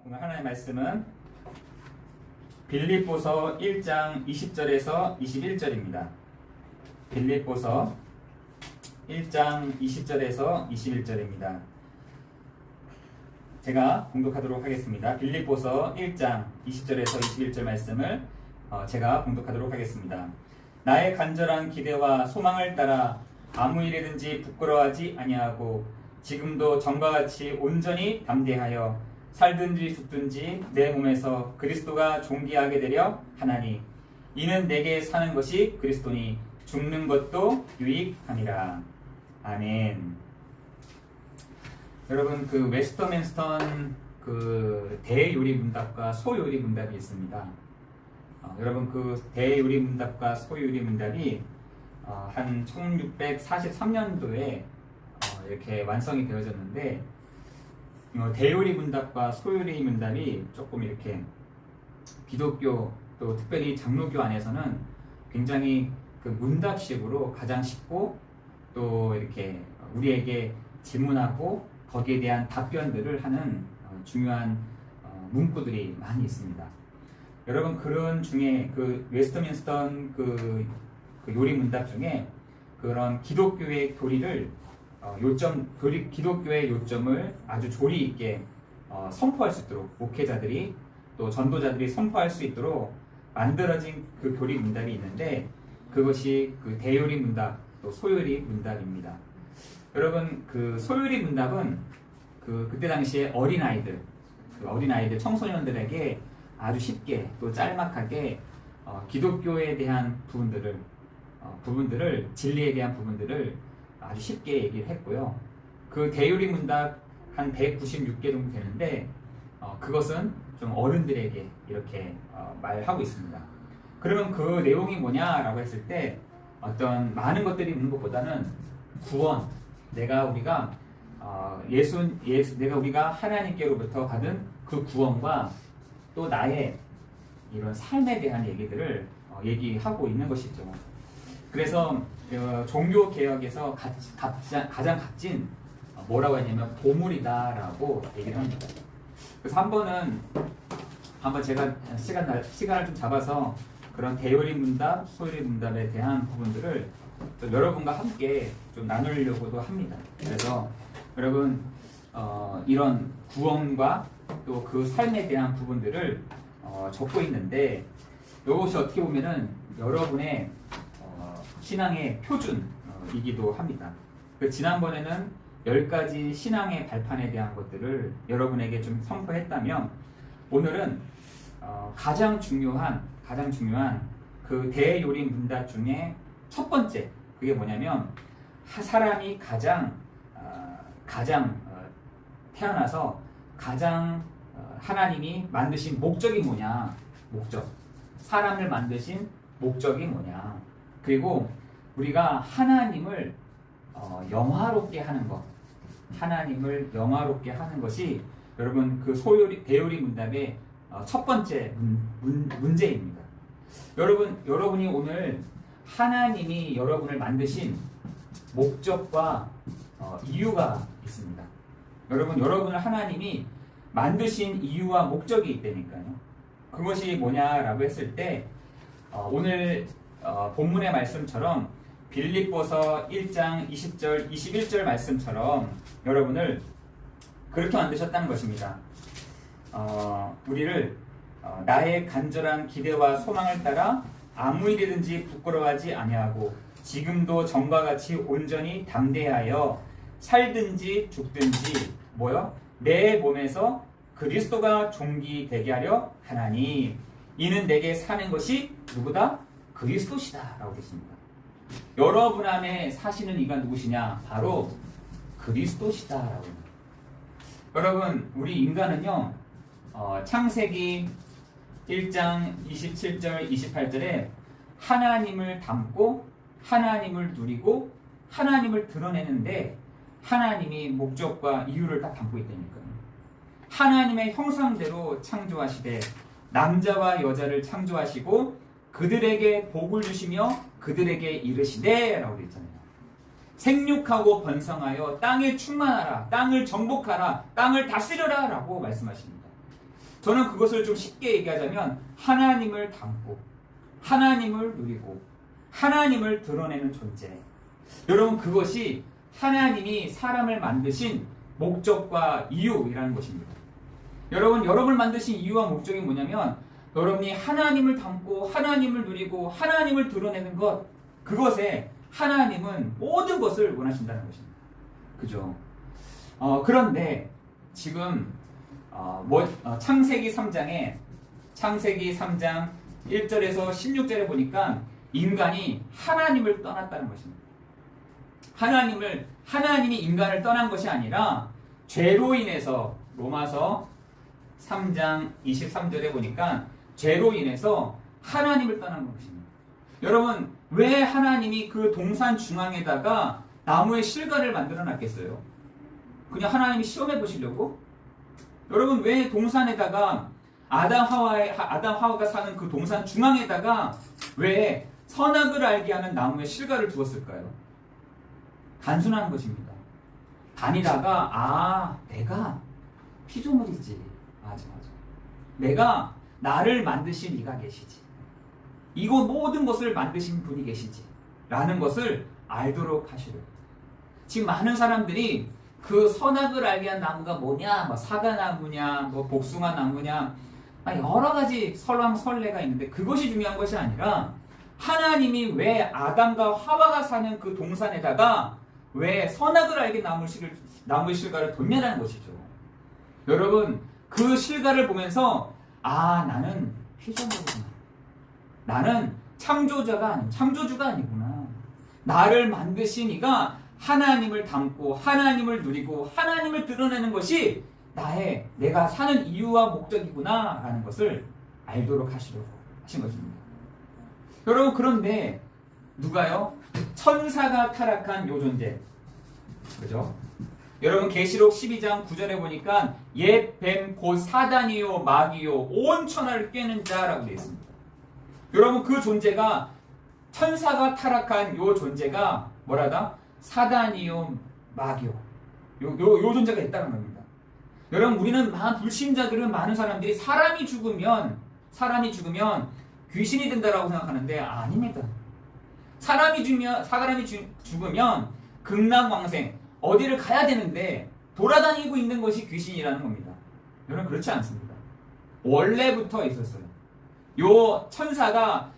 오늘 하나님의 말씀은 빌립보서 1장 20절에서 21절입니다. 빌립보서 1장 20절에서 21절입니다. 제가 봉독하도록 하겠습니다. 빌립보서 1장 20절에서 21절 말씀을 제가 봉독하도록 하겠습니다. 나의 간절한 기대와 소망을 따라 아무 일이든지 부끄러워하지 아니하고 지금도 전과 같이 온전히 담대하여 살든지 죽든지 내 몸에서 그리스도가 존귀하게 되려 하나니 이는 내게 사는 것이 그리스도니 죽는 것도 유익함이라. 아멘. 여러분, 그 웨스터민스턴 그 대요리 문답과 소요리 문답이 있습니다. 여러분, 그 대요리 문답과 소요리 문답이 한 1643년도에 이렇게 완성이 되어졌는데, 대요리 문답과 소요리 문답이 조금 이렇게 기독교 또 특별히 장로교 안에서는 굉장히 그 문답식으로 가장 쉽고 또 이렇게 우리에게 질문하고 거기에 대한 답변들을 하는 중요한 문구들이 많이 있습니다. 여러분, 그런 중에 그 웨스터민스턴 그 요리 문답 중에 그런 기독교의 교리를 기독교의 요점을 아주 조리 있게 선포할 수 있도록 목회자들이 또 전도자들이 선포할 수 있도록 만들어진 그 교리 문답이 있는데, 그것이 그 대요리 문답 또 소요리 문답입니다. 여러분, 그 소요리 문답은 그때 당시에 어린아이들 청소년들에게 아주 쉽게 또 짤막하게 기독교에 대한 부분들을 진리에 대한 부분들을 아주 쉽게 얘기를 했고요. 그 대요리 문답 한 196개 정도 되는데 그것은 좀 어른들에게 이렇게 말하고 있습니다. 그러면 그 내용이 뭐냐라고 했을 때 어떤 많은 것들이 있는 것보다는 구원, 우리가 하나님께로부터 받은 그 구원과 또 나의 이런 삶에 대한 얘기들을 얘기하고 있는 것이죠. 그래서 종교 개혁에서 가장 값진 뭐라고 했냐면 보물이다라고 얘기를 합니다. 그래서 한번 제가 시간을 좀 잡아서 그런 대요리 문답, 소요리 문답에 대한 부분들을 좀 여러분과 함께 좀 나누려고도 합니다. 그래서 여러분, 이런 구원과 또 그 삶에 대한 부분들을 적고 있는데, 이것이 어떻게 보면은 여러분의 신앙의 표준이기도 합니다. 지난번에는 10가지 신앙의 발판에 대한 것들을 여러분에게 좀 선포했다면, 오늘은 가장 중요한 그 대요리 문답 중에 첫 번째, 그게 뭐냐면 사람이 태어나서 가장 하나님이 만드신 목적이 뭐냐, 사람을 만드신 목적이 뭐냐, 그리고 우리가 하나님을 영화롭게 하는 것이 여러분 그 대요리 문답의 첫 번째 문제입니다. 여러분이 오늘 하나님이 여러분을 만드신 목적과 이유가 있습니다. 여러분을 하나님이 만드신 이유와 목적이 있다니까요. 그것이 뭐냐라고 했을 때 오늘 본문의 말씀처럼 빌립보서 1장 20절 21절 말씀처럼 여러분을 그렇게 만드셨다는 것입니다. 우리를 나의 간절한 기대와 소망을 따라 아무 일이든지 부끄러워하지 아니하고 지금도 전과 같이 온전히 담대하여 살든지 죽든지 내 몸에서 그리스도가 존귀되게 하려 하나니 이는 내게 사는 것이 누구다? 그리스도시다 라고 했습니다. 여러분 안에 사시는 이가 누구시냐? 바로 그리스도시다 라고 합니다. 여러분, 우리 인간은요, 창세기 1장 27절 28절에 하나님을 닮고 하나님을 누리고 하나님을 드러내는데 하나님이 목적과 이유를 딱 담고 있다니까요. 하나님의 형상대로 창조하시되 남자와 여자를 창조하시고 그들에게 복을 주시며 그들에게 이르시되 라고 되어 있잖아요. 생육하고 번성하여 땅에 충만하라, 땅을 정복하라, 땅을 다스려라 라고 말씀하십니다. 저는 그것을 좀 쉽게 얘기하자면 하나님을 닮고 하나님을 누리고 하나님을 드러내는 존재. 여러분, 그것이 하나님이 사람을 만드신 목적과 이유라는 것입니다. 여러분을 만드신 이유와 목적이 뭐냐면 여러분이 하나님을 닮고 하나님을 누리고 하나님을 드러내는 것, 그것에 하나님은 모든 것을 원하신다는 것입니다. 그죠? 그런데 지금 창세기 3장 1절에서 16절에 보니까 인간이 하나님을 떠났다는 것입니다. 하나님이 인간을 떠난 것이 아니라 죄로 인해서, 로마서 3장 23절에 보니까 죄로 인해서 하나님을 떠난 것입니다. 여러분, 왜 하나님이 그 동산 중앙에다가 나무의 실과를 만들어 놨겠어요? 그냥 하나님이 시험해 보시려고? 여러분, 왜 동산에다가 아담 하와가 사는 그 동산 중앙에다가 왜 선악을 알게 하는 나무의 실과를 두었을까요? 단순한 것입니다. 다니다가 내가 피조물이지. 맞아. 내가 나를 만드신 이가 계시지. 이거 모든 것을 만드신 분이 계시지. 라는 것을 알도록 하시려고. 지금 많은 사람들이 그 선악을 알게 한 나무가 뭐냐, 뭐 사과나무냐, 뭐 복숭아나무냐, 여러 가지 설왕설래가 있는데 그것이 중요한 것이 아니라 하나님이 왜 아담과 하와가 사는 그 동산에다가 왜 선악을 알게 나무의 실과를 뒀냐는 것이죠. 여러분, 그 실과를 보면서 나는 피조물이구나. 나는 창조주가 아니구나. 나를 만드신 이가 하나님을 닮고 하나님을 누리고 하나님을 드러내는 것이 내가 사는 이유와 목적이구나 라는 것을 알도록 하시려고 하신 것입니다. 여러분, 그런데 누가요? 천사가 타락한 요 존재. 그죠? 여러분, 계시록 12장 9절에 보니까 옛 뱀 곧 사단이요 마귀요 온 천하를 꿰는 자라고 되어 있습니다. 여러분, 그 존재가, 천사가 타락한 요 존재가 뭐라다? 사단이요 마귀요 요 존재가 있다는 겁니다. 여러분, 우리는 불신자들은, 많은 사람들이 사람이 죽으면 귀신이 된다라고 생각하는데 아닙니다. 사람이 죽으면 극락왕생, 어디를 가야 되는데 돌아다니고 있는 것이 귀신이라는 겁니다. 여러분, 그렇지 않습니다. 원래부터 있었어요. 요 천사가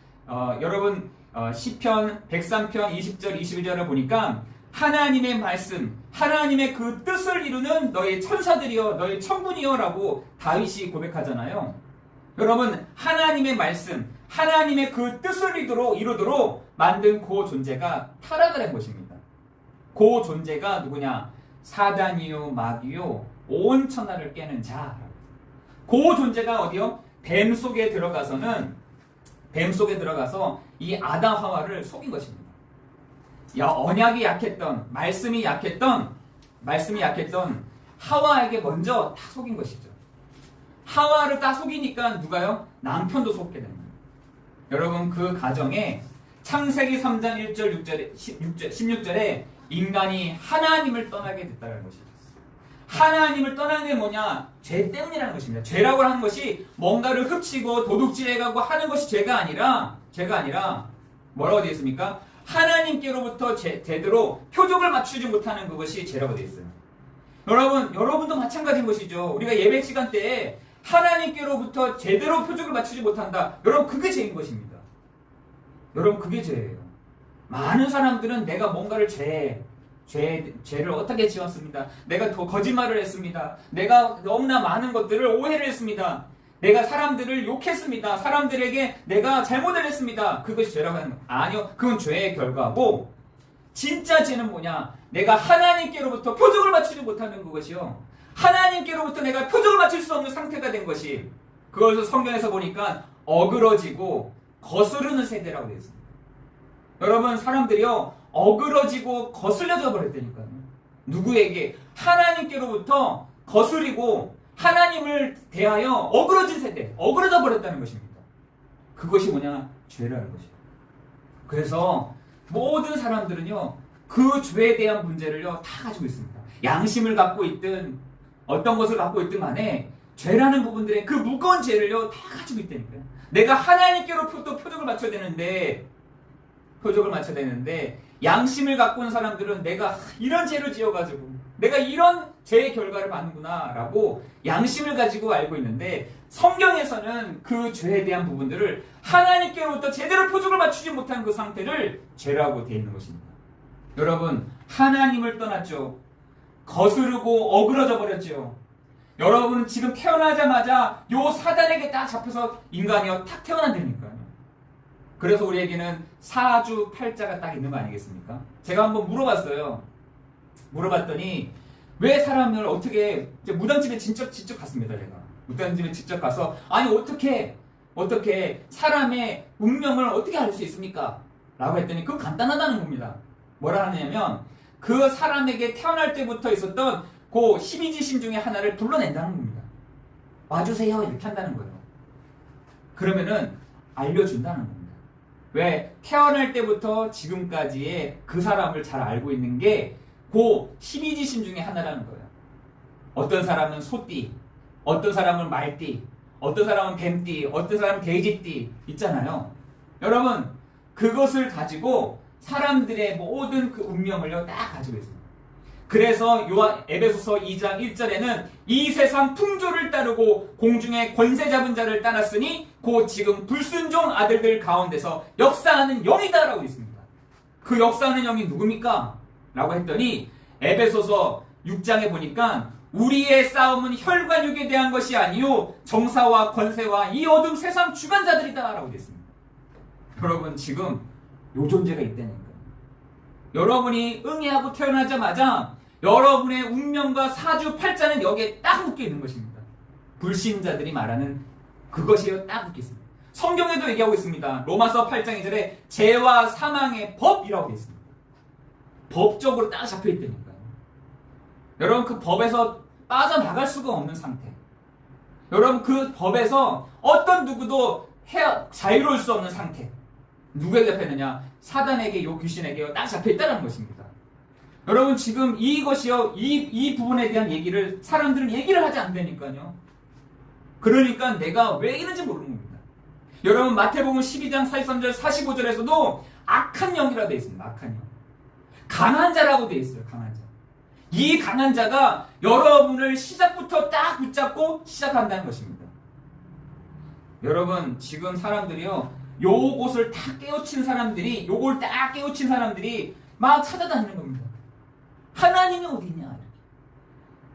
여러분 시편 103편 20절 21절을 보니까 하나님의 말씀, 하나님의 그 뜻을 이루는 너희 천사들이여, 너희 천군이여 라고 다윗이 고백하잖아요. 여러분, 하나님의 말씀, 하나님의 그 뜻을 이루도록 만든 그 존재가 타락을 한 것입니다. 그 존재가 누구냐? 사단이요 마귀요 온 천하를 깨는 자. 그 존재가 어디요? 뱀 속에 들어가서 이 아담 하와를 속인 것입니다. 언약이 약했던, 말씀이 약했던 하와에게 먼저 다 속인 것이죠. 하와를 다 속이니까 누가요? 남편도 속게 됩니다. 여러분, 그 가정에 창세기 3장 1절 16절에 인간이 하나님을 떠나게 됐다는 것이죠. 하나님을 떠나는 게 뭐냐? 죄 때문이라는 것입니다. 죄라고 하는 것이 뭔가를 흡치고 도둑질해가고 하는 것이 죄가 아니라 뭐라고 되어 있습니까? 하나님께로부터 제대로 표적을 맞추지 못하는 그것이 죄라고 되어 있어요. 여러분도 마찬가지인 것이죠. 우리가 예배 시간 때에 하나님께로부터 제대로 표적을 맞추지 못한다. 여러분, 그게 죄인 것입니다. 여러분, 그게 죄예요. 많은 사람들은 내가 뭔가를 죄를 어떻게 지었습니다. 내가 거짓말을 했습니다. 내가 너무나 많은 것들을 오해를 했습니다. 내가 사람들을 욕했습니다. 사람들에게 내가 잘못을 했습니다. 그것이 죄라고 하는 거 아니요. 그건 죄의 결과고, 진짜 죄는 뭐냐? 내가 하나님께로부터 표적을 맞추지 못하는 그것이요. 하나님께로부터 내가 표적을 맞출 수 없는 상태가 된 것이, 그것을 성경에서 보니까 어그러지고 거스르는 세대라고 되어 있습니다. 여러분, 사람들이요 어그러지고 거슬려져 버렸다니까요. 누구에게? 하나님께로부터 거스리고 하나님을 대하여 어그러진 세대, 어그러져 버렸다는 것입니다. 그것이 뭐냐? 죄라는 것이에요. 그래서 모든 사람들은요 그 죄에 대한 문제를요 다 가지고 있습니다. 양심을 갖고 있든 어떤 것을 갖고 있든 간에 죄라는 부분들의 그 무거운 죄를요 다 가지고 있다니까요. 내가 하나님께로 또 표적을 맞춰야 되는데 양심을 갖고 있는 사람들은 내가 이런 죄를 지어가지고 내가 이런 죄의 결과를 받는구나 라고 양심을 가지고 알고 있는데, 성경에서는 그 죄에 대한 부분들을 하나님께로부터 제대로 표적을 맞추지 못한 그 상태를 죄라고 되어 있는 것입니다. 여러분, 하나님을 떠났죠. 거스르고 어그러져 버렸죠. 여러분은 지금 태어나자마자 요 사단에게 딱 잡혀서 인간이요 탁 태어난다니까요. 그래서 우리에게는 사주 팔자가 딱 있는 거 아니겠습니까? 제가 한번 물어봤더니 왜 사람을 어떻게, 무당집에 직접 갔습니다. 제가 무당집에 직접 가서, 아니 어떻게 사람의 운명을 어떻게 알 수 있습니까? 라고 했더니 그건 간단하다는 겁니다. 뭐라 하냐면 그 사람에게 태어날 때부터 있었던 그 12지신 중에 하나를 불러낸다는 겁니다. 와주세요 이렇게 한다는 거예요. 그러면은 알려준다는 겁니다. 왜? 태어날 때부터 지금까지의 그 사람을 잘 알고 있는 게 그 12지신 중에 하나라는 거예요. 어떤 사람은 소띠, 어떤 사람은 말띠, 어떤 사람은 뱀띠, 어떤 사람은 돼지띠 있잖아요. 여러분, 그것을 가지고 사람들의 모든 그 운명을요 딱 가지고 있습니다. 그래서 에베소서 2장 1절에는 이 세상 풍조를 따르고 공중의 권세 잡은 자를 따랐으니 곧 지금 불순종 아들들 가운데서 역사하는 영이다 라고 있습니다. 그 역사하는 영이 누굽니까? 라고 했더니 에베소서 6장에 보니까 우리의 싸움은 혈과 육에 대한 것이 아니요 정사와 권세와 이 어둠 세상 주관자들이다 라고 되어 있습니다. 여러분, 지금 요 존재가 있다니까요. 여러분이 응애하고 태어나자마자 여러분의 운명과 사주 팔자는 여기에 딱 묶여 있는 것입니다. 불신자들이 말하는 그것이요 딱 묶여 있습니다. 성경에도 얘기하고 있습니다. 로마서 8장 2절에 죄와 사망의 법이라고 되어 있습니다. 법적으로 딱 잡혀 있다니까요. 여러분, 그 법에서 빠져나갈 수가 없는 상태. 여러분, 그 법에서 어떤 누구도 자유로울 수 없는 상태. 누구에게 잡혀있느냐? 사단에게, 요 귀신에게 딱 잡혀있다는 것입니다. 여러분, 지금 이것이요, 이 부분에 대한 얘기를 사람들은 얘기를 하지 않는다니까요. 그러니까 내가 왜 이런지 모르는 겁니다. 여러분, 마태복음 12장 43절 45절에서도 악한 영이라고 되어 있습니다. 악한 영. 강한 자라고 되어 있어요. 강한 자. 이 강한 자가 여러분을 시작부터 딱 붙잡고 시작한다는 것입니다. 여러분, 지금 사람들이요, 요걸 딱 깨우친 사람들이 막 찾아다니는 겁니다. 하나님이 어디냐?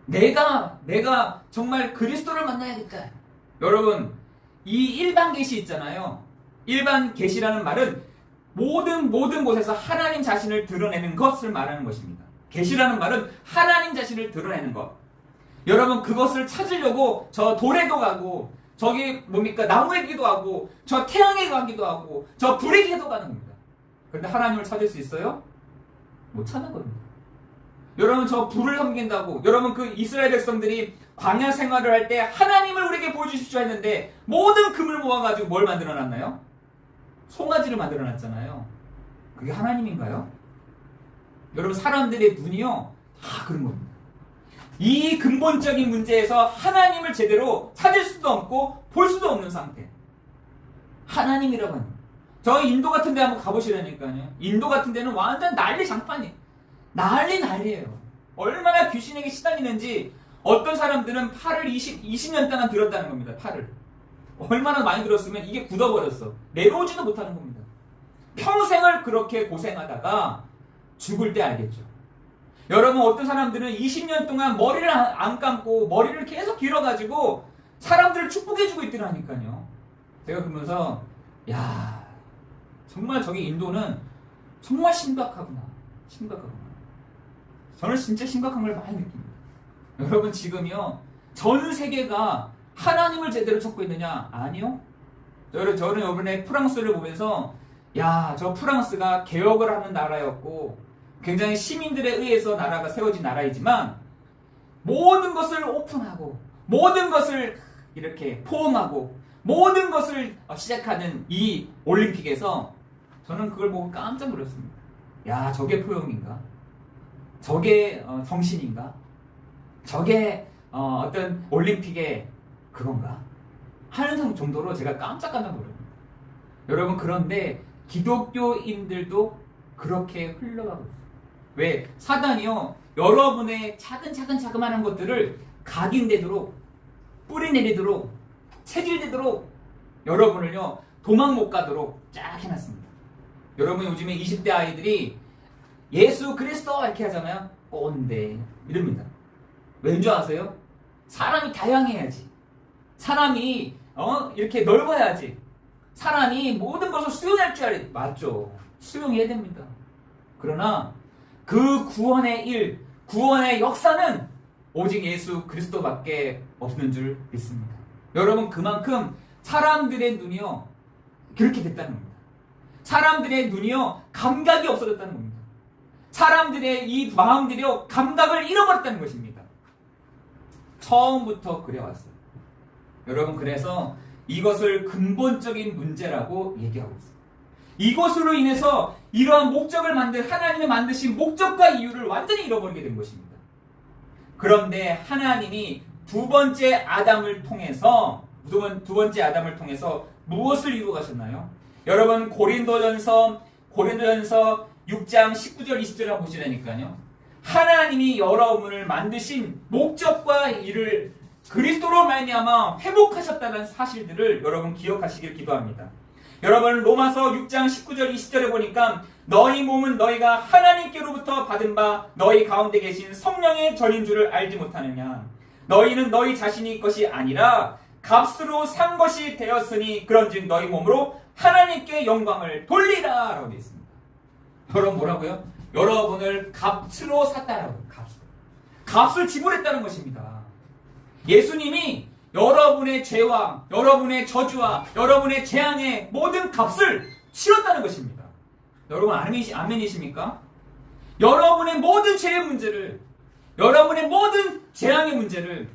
내가 정말 그리스도를 만나야겠다. 여러분, 이 일반 계시 있잖아요. 일반 계시라는 말은 모든 곳에서 하나님 자신을 드러내는 것을 말하는 것입니다. 계시라는 말은 하나님 자신을 드러내는 것. 여러분, 그것을 찾으려고 저 돌에도 가고, 저기 뭡니까? 나무에게도 가고, 저 태양에 가기도 하고, 저 불에게도 가는 겁니다. 그런데 하나님을 찾을 수 있어요? 못 찾는 겁니다. 여러분, 저 불을 섬긴다고, 여러분, 그 이스라엘 백성들이 광야 생활을 할 때 하나님을 우리에게 보여주십시오 했는데 모든 금을 모아가지고 뭘 만들어놨나요? 송아지를 만들어놨잖아요. 그게 하나님인가요? 여러분, 사람들의 눈이요 다 그런 겁니다. 이 근본적인 문제에서 하나님을 제대로 찾을 수도 없고 볼 수도 없는 상태. 하나님이라고 하는 거예요. 저희 인도 같은 데 한번 가보시라니까요. 인도 같은 데는 완전 난리 장판이에요. 난리예요. 얼마나 귀신에게 시달리는지. 어떤 사람들은 팔을 20년 동안 들었다는 겁니다. 팔을. 얼마나 많이 들었으면 이게 굳어버렸어. 내려오지도 못하는 겁니다. 평생을 그렇게 고생하다가 죽을 때 알겠죠. 여러분, 어떤 사람들은 20년 동안 머리를 안 감고 머리를 계속 길어가지고 사람들을 축복해주고 있더라니까요. 제가 그러면서 야, 정말 저기 인도는 정말 심각하구나. 저는 진짜 심각한 걸 많이 느낍니다. 여러분, 지금요 전 세계가 하나님을 제대로 찾고 있느냐? 아니요. 저는 이번에 프랑스를 보면서 야, 저 프랑스가 개혁을 하는 나라였고 굉장히 시민들에 의해서 나라가 세워진 나라이지만 모든 것을 오픈하고 모든 것을 이렇게 포옹하고 모든 것을 시작하는 이 올림픽에서 저는 그걸 보고 깜짝 놀랐습니다. 야, 저게 포용인가? 저게 정신인가? 저게 어떤 올림픽의 그건가? 하는 정도로 제가 깜짝깜짝 놀랐어요. 여러분, 그런데 기독교인들도 그렇게 흘러가고 있어요. 왜? 사단이요, 여러분의 차근 자그마한 것들을 각인되도록, 뿌리내리도록, 체질되도록 여러분을요, 도망 못 가도록 쫙 해놨습니다. 여러분, 요즘에 20대 아이들이 예수 그리스도 이렇게 하잖아요. 꼰대 이럽니다. 왠 줄 아세요? 사람이 다양해야지. 사람이 이렇게 넓어야지. 사람이 모든 것을 수용할 줄 알아야. 맞죠. 수용해야 됩니다. 그러나 그 구원의 일, 구원의 역사는 오직 예수 그리스도밖에 없는 줄 믿습니다. 여러분, 그만큼 사람들의 눈이요, 그렇게 됐다는 겁니다. 사람들의 눈이요, 감각이 없어졌다는 겁니다. 사람들의 이 마음들이요, 감각을 잃어버렸다는 것입니다. 처음부터 그래왔어요. 여러분, 그래서 이것을 근본적인 문제라고 얘기하고 있어요. 이것으로 인해서 이러한 목적을 하나님이 만드신 목적과 이유를 완전히 잃어버리게 된 것입니다. 그런데 하나님이 두 번째 아담을 통해서 무엇을 이루어 가셨나요? 여러분, 고린도전서 6장 19절 20절을 한번 보시라니까요. 하나님이 여러분을 만드신 목적과 일을 그리스도로 말미암아 회복하셨다는 사실들을 여러분 기억하시길 기도합니다. 여러분, 로마서 6장 19절 20절에 보니까 너희 몸은 너희가 하나님께로부터 받은 바 너희 가운데 계신 성령의 전인 줄을 알지 못하느냐. 너희는 너희 자신이 것이 아니라 값으로 산 것이 되었으니 그런즉 너희 몸으로 하나님께 영광을 돌리라 라고 되어 있습니다. 여러분, 뭐라고요? 여러분을 값으로 샀다라고. 값을 지불했다는 것입니다. 예수님이 여러분의 죄와 여러분의 저주와 여러분의 재앙의 모든 값을 치렀다는 것입니다. 여러분, 아멘이십니까? 여러분의 모든 죄의 문제를, 여러분의 모든 재앙의 문제를,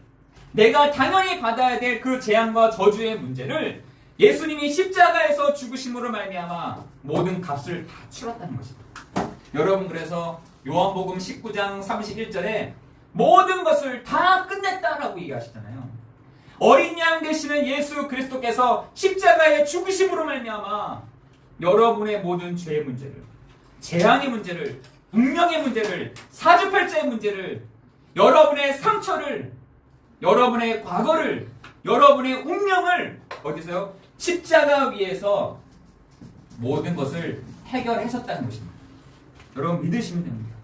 내가 당연히 받아야 될 그 재앙과 저주의 문제를 예수님이 십자가에서 죽으심으로 말미암아 모든 값을 다 치렀다는 것입니다. 여러분, 그래서 요한복음 19장 31절에 모든 것을 다 끝냈다라고 얘기하시잖아요. 어린 양 되시는 예수 그리스도께서 십자가의 죽으심으로 말미암아 여러분의 모든 죄의 문제를, 재앙의 문제를, 운명의 문제를, 사주팔자의 문제를, 여러분의 상처를, 여러분의 과거를, 여러분의 운명을 어디서요? 십자가 위에서 모든 것을 해결하셨다는 것입니다. 여러분, 믿으시면 됩니다.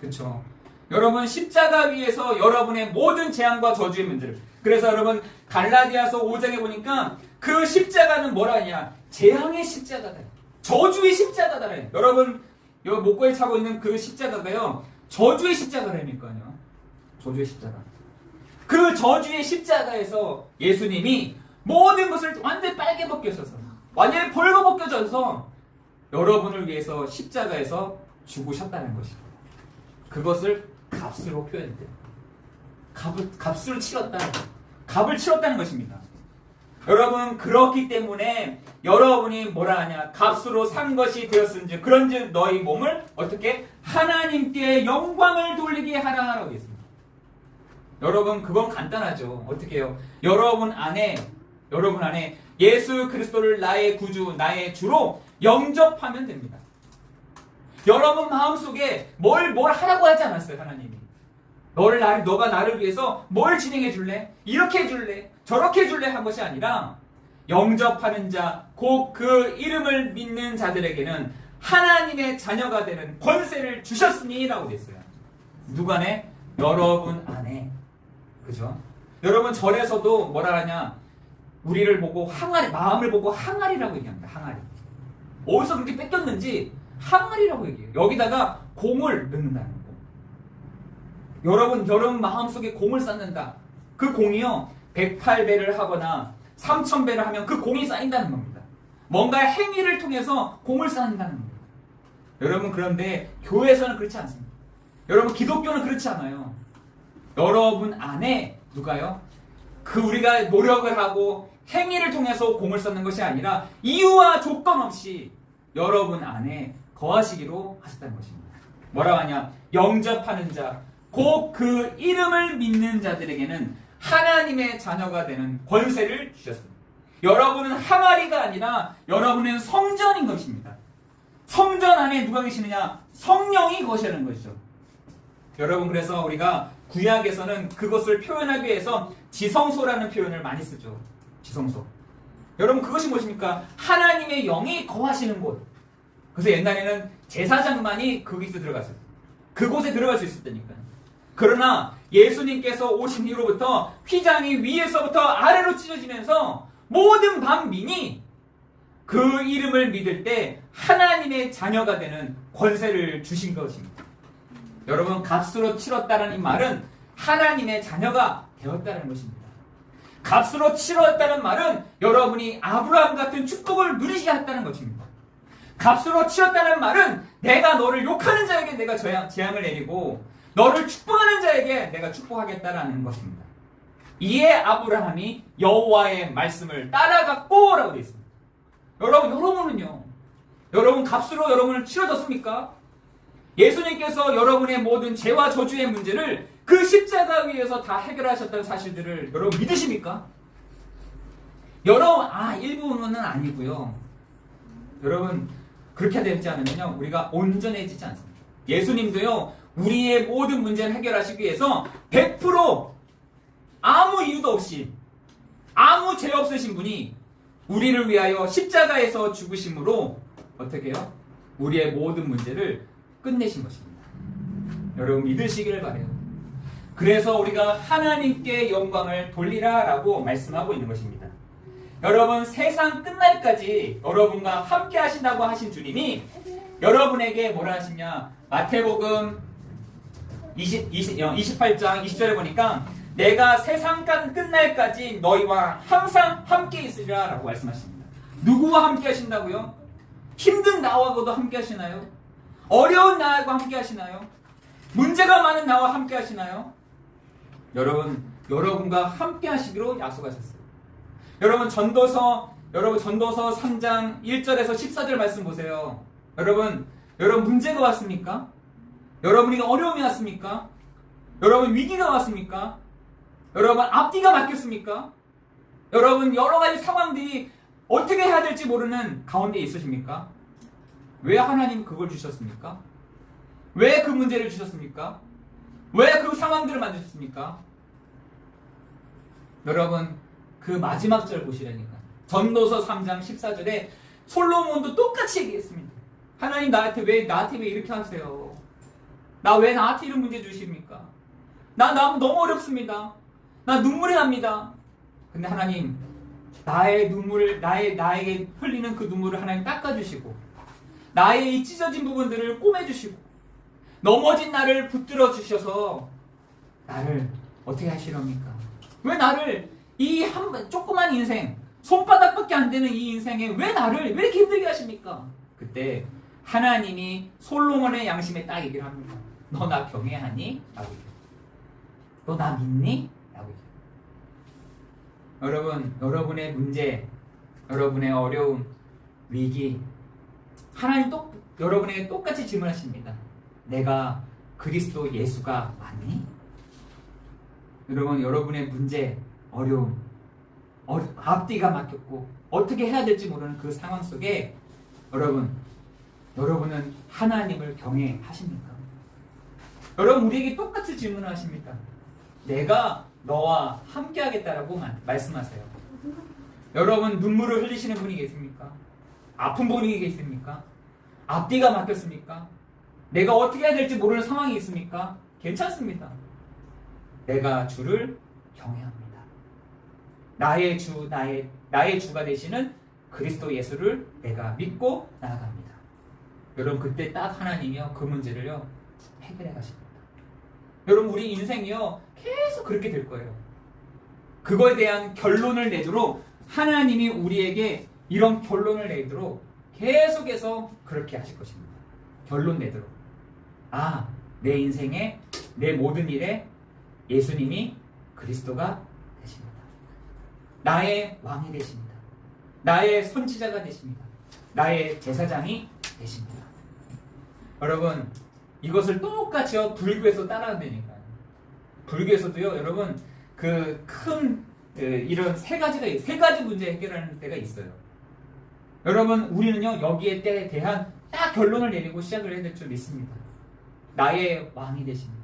그렇죠? 여러분, 십자가 위에서 여러분의 모든 재앙과 저주의 문제를, 그래서 여러분, 갈라디아서 5장에 보니까 그 십자가는 뭐라 하냐? 재앙의 십자가다, 저주의 십자가다. 여러분, 여기 목걸이 차고 있는 그 십자가가요, 저주의 십자가라니까요. 저주의 십자가. 그 저주의 십자가에서 예수님이 모든 것을 완전히 빨개 벗겨져서, 완전히 벌거벗겨져서 여러분을 위해서 십자가에서 죽으셨다는 것입니다. 그것을 값으로 표현돼요. 값을 치렀다. 값을 치렀다는 것입니다. 여러분, 그렇기 때문에 여러분이 뭐라 하냐? 값으로 산 것이 되었은지 그런즉 너희 몸을 어떻게 하나님께 영광을 돌리게 하라라고 했습니다. 여러분, 그건 간단하죠. 어떻게 해요? 여러분 안에 예수 그리스도를 나의 구주, 나의 주로 영접하면 됩니다. 여러분 마음속에 뭘 하라고 하지 않았어요, 하나님이. 너가 나를 위해서 뭘 진행해 줄래? 이렇게 해 줄래? 저렇게 해 줄래? 한 것이 아니라 영접하는 자, 곧 그 이름을 믿는 자들에게는 하나님의 자녀가 되는 권세를 주셨으니 라고 됐어요. 누구 안에? 여러분 안에. 그죠? 여러분, 절에서도 뭐라 하냐? 우리를 보고 항아리, 마음을 보고 항아리라고 얘기합니다. 항아리. 어디서 그렇게 뺏겼는지 항아리라고 얘기해요. 여기다가 공을 넣는다는 거. 여러분 마음속에 공을 쌓는다. 그 공이요, 108배를 하거나 3000배를 하면 그 공이 쌓인다는 겁니다. 뭔가 행위를 통해서 공을 쌓는다는 겁니다. 여러분, 그런데 교회에서는 그렇지 않습니다. 여러분, 기독교는 그렇지 않아요. 여러분 안에 누가요? 우리가 노력을 하고 행위를 통해서 공을 쌓는 것이 아니라 이유와 조건 없이 여러분 안에 거하시기로 하셨다는 것입니다. 뭐라고 하냐? 영접하는 자, 곧 그 이름을 믿는 자들에게는 하나님의 자녀가 되는 권세를 주셨습니다. 여러분은 항아리가 아니라 여러분은 성전인 것입니다. 성전 안에 누가 계시느냐? 성령이 거시하는 것이죠. 여러분, 그래서 우리가 구약에서는 그것을 표현하기 위해서 지성소라는 표현을 많이 쓰죠. 지성소. 여러분, 그것이 무엇입니까? 하나님의 영이 거하시는 곳. 그래서 옛날에는 제사장만이 거기서 들어갔어요. 그곳에 들어갈 수 있었다니까요. 그러나 예수님께서 오신 이후로부터 휘장이 위에서부터 아래로 찢어지면서 모든 반민이 그 이름을 믿을 때 하나님의 자녀가 되는 권세를 주신 것입니다. 여러분, 값으로 치렀다는 이 말은 하나님의 자녀가 되었다는 것입니다. 값으로 치렀다는 말은 여러분이 아브라함 같은 축복을 누리게 했다는 것입니다. 값으로 치렀다는 말은 내가 너를 욕하는 자에게 내가 재앙을 내리고 너를 축복하는 자에게 내가 축복하겠다라는 것입니다. 이에 아브라함이 여호와의 말씀을 따라갔고 라고 되어 있습니다. 여러분은요? 여러분 값으로 여러분을 치러졌습니까? 예수님께서 여러분의 모든 죄와 저주의 문제를 그 십자가 위에서 다 해결하셨다는 사실들을 여러분 믿으십니까? 여러분, 일부는 아니고요. 여러분, 그렇게 되지 않으면요, 우리가 온전해지지 않습니다. 예수님도요, 우리의 모든 문제를 해결하시기 위해서 100% 아무 이유도 없이 아무 죄 없으신 분이 우리를 위하여 십자가에서 죽으심으로 어떻게 해요? 우리의 모든 문제를 끝내신 것입니다. 여러분 믿으시기를 바라요. 그래서 우리가 하나님께 영광을 돌리라 라고 말씀하고 있는 것입니다. 여러분 세상 끝날까지 여러분과 함께 하신다고 하신 주님이 여러분에게 뭐라 하시냐? 마태복음 28장 20절에 보니까 내가 세상 끝날까지 너희와 항상 함께 있으리라 라고 말씀하십니다. 누구와 함께 하신다고요? 힘든 나하고도 함께 하시나요? 어려운 나하고 함께 하시나요? 문제가 많은 나와 함께 하시나요? 여러분과 함께 하시기로 약속하셨어요. 여러분 전도서 3장 1절에서 14절 말씀 보세요. 여러분 문제가 왔습니까? 여러분에게 어려움이 왔습니까? 여러분 위기가 왔습니까? 여러분 앞뒤가 막혔습니까? 여러분 여러 가지 상황들이 어떻게 해야 될지 모르는 가운데 있으십니까? 왜 하나님 그걸 주셨습니까? 왜 그 문제를 주셨습니까? 왜 그 상황들을 만드셨습니까? 여러분 그 마지막 절 보시라니까. 전도서 3장 14절에 솔로몬도 똑같이 얘기했습니다. 하나님 왜 나한테 왜 이렇게 하세요? 왜 나한테 이런 문제 주십니까? 나 너무 어렵습니다. 나 눈물이 납니다. 근데 하나님 나의 눈물을 나에게 흘리는 그 눈물을 하나님 닦아주시고 나의 이 찢어진 부분들을 꼬매주시고 넘어진 나를 붙들어 주셔서 나를 어떻게 하시렵니까? 왜 나를 이 조그만 인생 손바닥밖에 안 되는 이 인생에 왜 이렇게 힘들게 하십니까? 그때 하나님이 솔로몬의 양심에 딱 얘기를 합니다. 너 나 경외하니? 라고 얘기해요. 너 나 믿니? 라고 얘기해요. 여러분의 문제, 여러분의 어려움, 위기, 하나님 여러분에게 똑같이 질문하십니다. 내가 그리스도 예수가 맞니? 여러분의 문제, 어려움, 앞뒤가 막혔고 어떻게 해야 될지 모르는 그 상황 속에 여러분은 하나님을 경외하십니까? 여러분 우리에게 똑같이 질문을 하십니다. 내가 너와 함께 하겠다라고 말씀하세요. 여러분 눈물을 흘리시는 분이 계십니까? 아픈 분이 계십니까? 앞뒤가 막혔습니까? 내가 어떻게 해야 될지 모르는 상황이 있습니까? 괜찮습니다. 내가 주를 경외합니다. 나의 주가 되시는 그리스도 예수를 내가 믿고 나아갑니다. 여러분 그때 딱 하나님이요 그 문제를요 해결해 가십니다. 여러분 우리 인생이요 계속 그렇게 될 거예요. 그거에 대한 결론을 내도록 하나님이 우리에게 이런 결론을 내도록 계속해서 그렇게 하실 것입니다. 결론 내도록 내 인생에 내 모든 일에 예수님이 그리스도가 되십니다. 나의 왕이 되십니다. 나의 선지자가 되십니다. 나의 제사장이 되십니다. 여러분 이것을 똑같이요 불교에서 따라한다니까요. 불교에서도요 여러분 그 큰 이런 세 가지 문제 해결하는 때가 있어요. 여러분, 우리는요 여기에 때에 대한 딱 결론을 내리고 시작을 해야 될 줄 믿습니다. 나의 왕이 되십니다.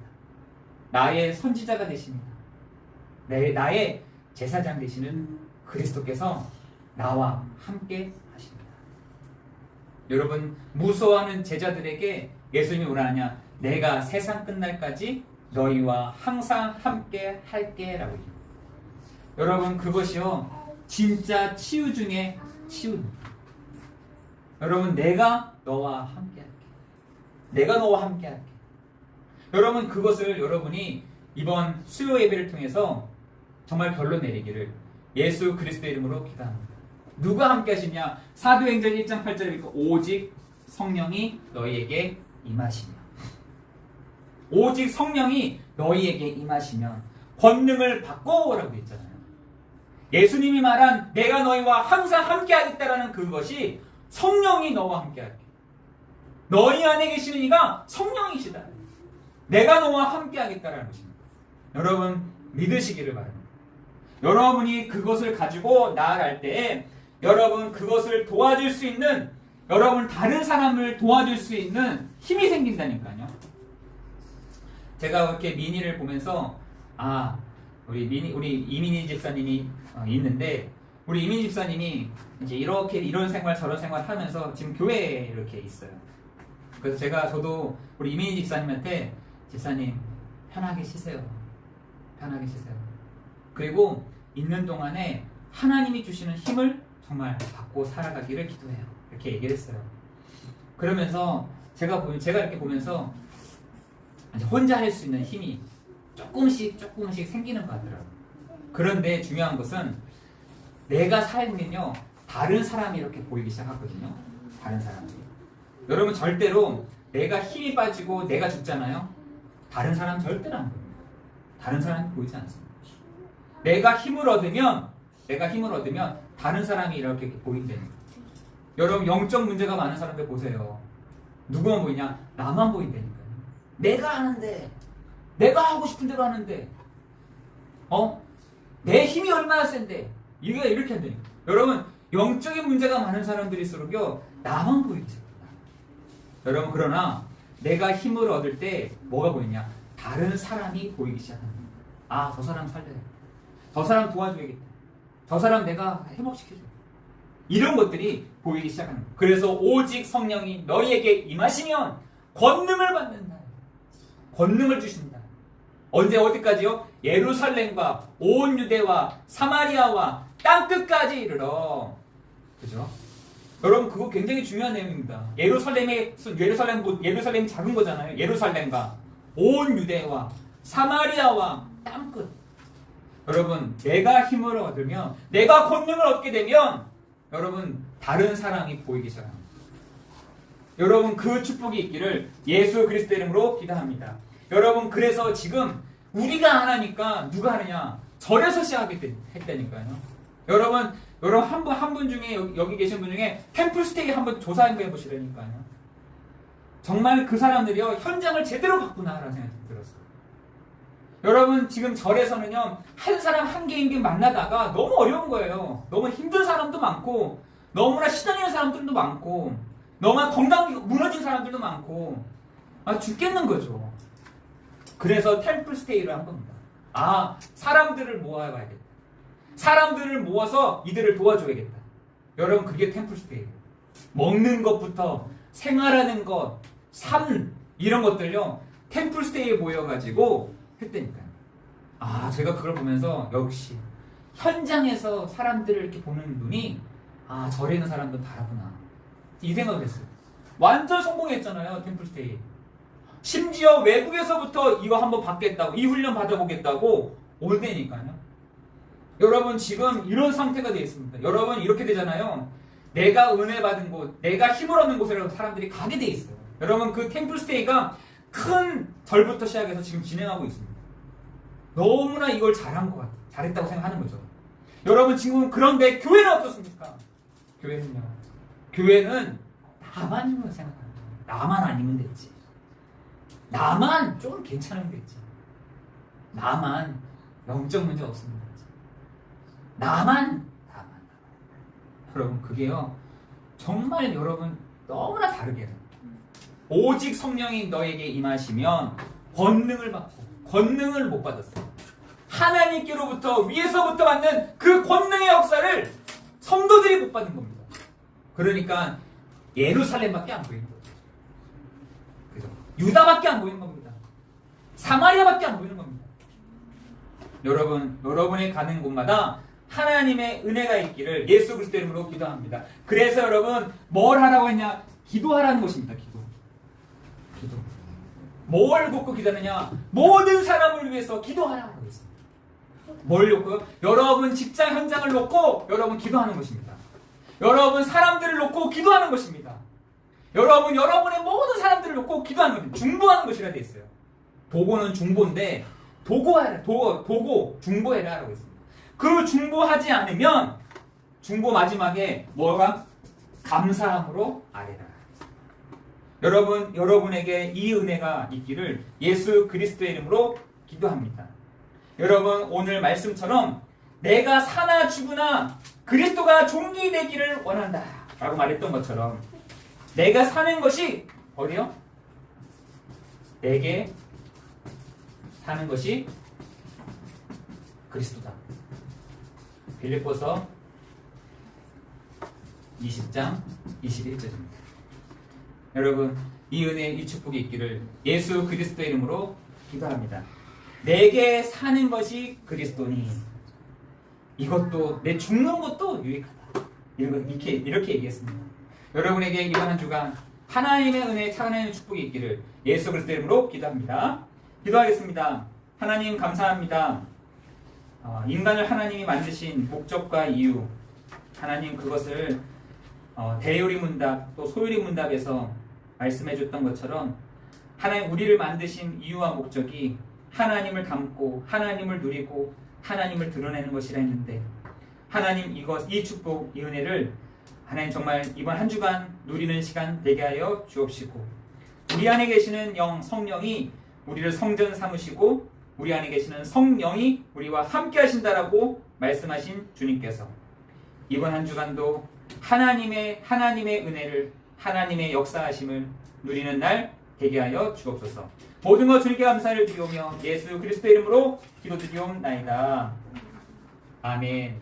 나의 선지자가 되십니다. 나의 제사장 되시는 그리스도께서 나와 함께 하십니다. 여러분, 무서워하는 제자들에게 예수님이 뭐라 하냐? 내가 세상 끝날까지 너희와 항상 함께 할게 라고 얘기합니다. 여러분, 그것이요 진짜 치유 중에 치유입니다. 여러분, 내가 너와 함께 할게. 내가 너와 함께 할게. 여러분, 그것을 여러분이 이번 수요 예배를 통해서 정말 결론 내리기를 예수 그리스도의 이름으로 기도합니다. 누가 함께 하시냐? 사도행전 1장 8절에 오직 성령이 너희에게 임하시며, 오직 성령이 너희에게 임하시면 권능을 받고라고 했잖아요. 예수님이 말한 내가 너희와 항상 함께 하겠다라는 그것이 성령이 너와 함께 할게. 너희 안에 계시는 이가 성령이시다. 내가 너와 함께 하겠다라는 것입니다. 여러분, 믿으시기를 바랍니다. 여러분이 그것을 가지고 나아갈 때에 여러분 그것을 도와줄 수 있는, 여러분 다른 사람을 도와줄 수 있는 힘이 생긴다니까요. 제가 이렇게 미니를 보면서 우리 이민희 집사님이 있는데, 우리 이민희 집사님이 이제 이런 생활 저런 생활 하면서 지금 교회에 이렇게 있어요. 그래서 저도 우리 이민희 집사님한테 집사님 편하게 쉬세요. 편하게 쉬세요. 그리고 있는 동안에 하나님이 주시는 힘을 정말 받고 살아가기를 기도해요. 이렇게 얘기를 했어요. 그러면서 제가 이렇게 보면서 이제 혼자 할 수 있는 힘이 조금씩 생기는 것 같더라고요. 그런데 중요한 것은 내가 살면요 다른 사람이 이렇게 보이기 시작하거든요. 다른 사람이. 여러분, 절대로 내가 힘이 빠지고 내가 죽잖아요. 다른 사람 절대로 안 보입니다. 다른 사람이 보이지 않습니다. 내가 힘을 얻으면 다른 사람이 이렇게 보인다는 거예요. 여러분, 영적 문제가 많은 사람들 보세요. 누구만 보이냐? 나만 보인다니까요. 내가 하는데, 내가 하고 싶은 대로 하는데, 내 힘이 얼마나 센데, 이렇게 한다니까. 여러분, 영적인 문제가 많은 사람들일수록요 나만 보이기 시작합니다. 여러분, 그러나 내가 힘을 얻을 때 뭐가 보이냐? 다른 사람이 보이기 시작합니다. 저 사람 살려야 돼. 저 사람 도와줘야겠다. 저 사람 내가 회복시켜줘. 이런 것들이 보이기 시작하는 거예요. 그래서 오직 성령이 너희에게 임하시면 권능을 받는다. 권능을 주신다. 언제 어디까지요? 예루살렘과 온 유대와 사마리아와 땅끝까지 이르러. 그죠? 여러분, 그거 굉장히 중요한 내용입니다. 예루살렘이 작은 거잖아요. 예루살렘과 온 유대와 사마리아와 땅끝. 여러분, 내가 힘을 얻으면, 내가 권능을 얻게 되면 여러분 다른 사람이 보이기 시작합니다. 여러분, 그 축복이 있기를 예수 그리스도 이름으로 기도합니다. 여러분, 그래서 지금 우리가 안 하니까 누가 하느냐? 절에서 시작했다니까요. 여러분 한 분 중에 여기 계신 분 중에 템플스테이 한번 조사 한번 해보시라니까요. 정말 그 사람들이요 현장을 제대로 봤구나라는 생각이 들었어요. 여러분, 지금 절에서는요 한 사람 한 개인 만나다가 너무 어려운 거예요. 너무 힘든 사람도 많고, 너무나 시달리는 사람들도 많고, 너무나 건강이 무너진 사람들도 많고, 죽겠는 거죠. 그래서 템플스테이를 한 겁니다. 사람들을 모아봐야겠다. 사람들을 모아서 이들을 도와줘야겠다. 여러분, 그게 템플스테이예요. 먹는 것부터 생활하는 것, 삶, 이런 것들요 템플스테이에 모여가지고 했다니까요. 제가 그걸 보면서 역시 현장에서 사람들을 이렇게 보는 눈이 절에 있는 사람들은 다르구나, 이 생각을 했어요. 완전 성공했잖아요, 템플스테이. 심지어 외국에서부터 이거 한번 받겠다고, 이 훈련 받아보겠다고 온다니까요. 여러분, 지금 이런 상태가 되어 있습니다. 여러분, 이렇게 되잖아요. 내가 은혜 받은 곳, 내가 힘을 얻는 곳으로 사람들이 가게 되어 있어요. 여러분, 그 템플스테이가 큰 절부터 시작해서 지금 진행하고 있습니다. 너무나 이걸 잘한 것 같아요. 잘했다고 생각하는 거죠. 여러분, 지금 그런데 교회는 어떻습니까? 교회는 나만이면 생각합니다. 나만 아니면 됐지. 나만 좀 괜찮으면 됐지. 나만 영적 문제 없습니다. 나만. 여러분 그게요 정말 여러분 너무나 다르게 해요. 오직 성령이 너에게 임하시면 권능을 받고 권능을 못 받았어요. 하나님께로부터 위에서부터 받는 그 권능의 역사를 성도들이 못 받은 겁니다. 그러니까 예루살렘밖에 안 보이는 거죠. 그죠? 유다밖에 안 보이는 겁니다. 사마리아밖에 안 보이는 겁니다. 여러분의 가는 곳마다 하나님의 은혜가 있기를 예수 그리스도 이름으로 기도합니다. 그래서 여러분 뭘 하라고 했냐? 기도하라는 것입니다. 기도. 뭘 놓고 기도하느냐? 모든 사람을 위해서 기도하라고 했습니다. 뭘 놓고요? 여러분 직장 현장을 놓고 여러분 기도하는 것입니다. 여러분 사람들을 놓고 기도하는 것입니다. 여러분의 모든 사람들을 놓고 기도하는 것입니다. 중보하는 것이라 되어 있어요. 도고는 중보인데 도고 중보해라 라고 했습니다. 그 중보하지 않으면 중보 마지막에 뭐가? 감사함으로 아뢰라. 여러분에게 이 은혜가 있기를 예수 그리스도의 이름으로 기도합니다. 여러분 오늘 말씀처럼 내가 사나 죽으나 그리스도가 존귀되기를 원한다 라고 말했던 것처럼 내가 사는 것이 어디요? 내게 사는 것이 그리스도다. 빌립보서 20장 21절입니다. 여러분 이 은혜 이 축복이 있기를 예수 그리스도의 이름으로 기도합니다. 내게 사는 것이 그리스도니 이것도 내 죽는 것도 유익하다. 이렇게 얘기했습니다. 여러분에게 이번 한 주간 하나님의 은혜 하나님의 축복이 있기를 예수 그리스도의 이름으로 기도합니다. 기도하겠습니다. 하나님 감사합니다. 인간을 하나님이 만드신 목적과 이유 하나님 그것을 대요리 문답 또 소요리 문답에서 말씀해 줬던 것처럼 하나님 우리를 만드신 이유와 목적이 하나님을 닮고 하나님을 누리고 하나님을 드러내는 것이라 했는데 하나님 이 축복 이 은혜를 하나님 정말 이번 한 주간 누리는 시간 되게 하여 주옵시고 우리 안에 계시는 성령이 우리를 성전 삼으시고 우리 안에 계시는 성령이 우리와 함께 하신다라고 말씀하신 주님께서 이번 한 주간도 하나님의 은혜를 하나님의 역사하심을 누리는 날 되게 하여 주옵소서. 모든 것 주님께 감사를 드리오며 예수 그리스도의 이름으로 기도드리옵나이다. 아멘.